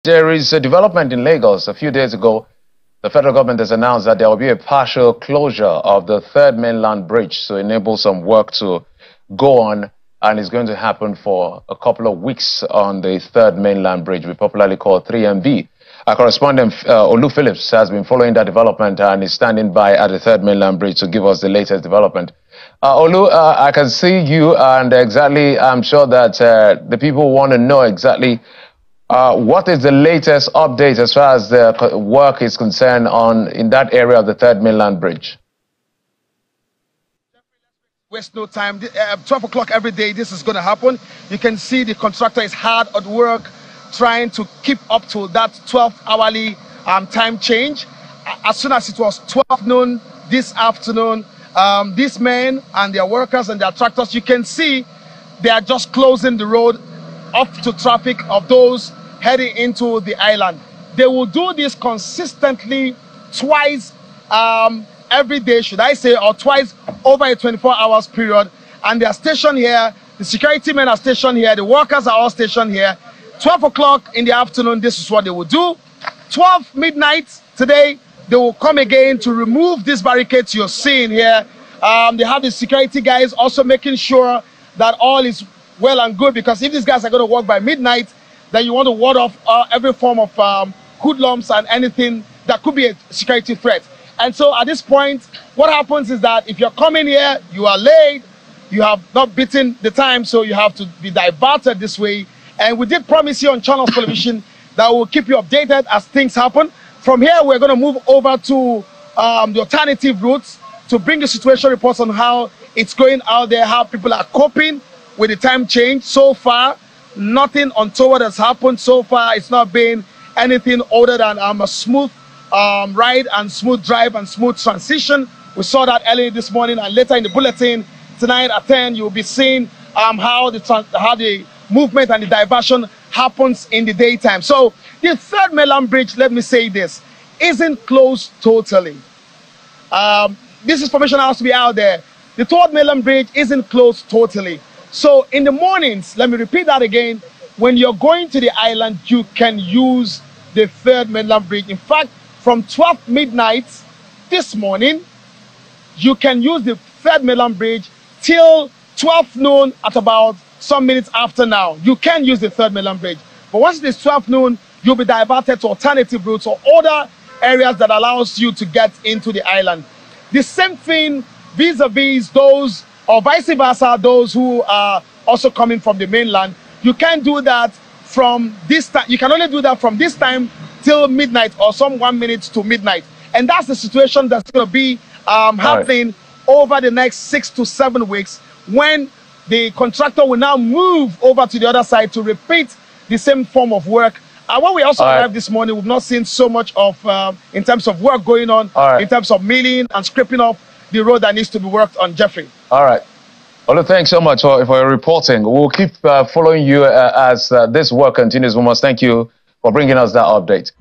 There is a development in Lagos. A few days ago, the federal government has announced that there will be a partial closure of the third mainland bridge to enable some work to go on, and it's going to happen for a couple of weeks on the third mainland bridge, we popularly call 3MB. Our correspondent Olu Phillips has been following that development and is standing by at the third mainland bridge to give us the latest development. Olu, I can see you, and exactly, I'm sure that the people want to know exactly what is the latest update as far as the work is concerned in that area of the third mainland bridge? Waste no time. 12 o'clock every day, this is going to happen. You can see the contractor is hard at work trying to keep up to that 12-hourly time change. As soon as it was 12 noon this afternoon, these men and their workers and their tractors, you can see they are just closing the road up to traffic of those heading into the island. They will do this consistently twice every day, should I say, or twice over a 24 hours period. And they are stationed here, the security men are stationed here, the workers are all stationed here. 12 o'clock in the afternoon, this is what they will do. 12 midnight today, they will come again to remove these barricades you're seeing here. They have the security guys also making sure that all is well and good, because if these guys are going to work by midnight, then you want to ward off every form of hoodlums and anything that could be a security threat. And so at this point, what happens is that if you're coming here, you are late, you have not beaten the time, so you have to be diverted this way. And we did promise you on Channels Television that we'll keep you updated as things happen. From here, we're going to move over to the alternative routes to bring the situation reports on how it's going out there, how people are coping with the time change. So far, nothing untoward has happened. So far, it's not been anything other than a smooth ride and smooth drive and smooth transition. We saw that early this morning, and later in the bulletin tonight at 10, you'll be seeing how the movement and the diversion happens in the daytime. So the third mainland bridge, let me say this, isn't closed totally. This information has to be out there. The third mainland bridge isn't closed totally. So in the mornings, let me repeat that again, when you're going to the island, you can use the third mainland bridge. In fact, from 12 midnight this morning, you can use the third mainland bridge till 12 noon at about some minutes after now. You can use the third mainland bridge. But once it is 12 noon, you'll be diverted to alternative routes or other areas that allows you to get into the island. The same thing vis-a-vis those, or vice versa, those who are also coming from the mainland. You can't do that from this time. You can only do that from this time till midnight, or some 1 minute to midnight. And that's the situation that's going to be happening over the next 6 to 7 weeks, when the contractor will now move over to the other side to repeat the same form of work. When we also arrived this morning, we've not seen so much of, in terms of work going on, in terms of milling and scraping off the road that needs to be worked on, Jeffrey. All right. Olu, thanks so much for your reporting. We'll keep following you as this work continues. We must thank you for bringing us that update.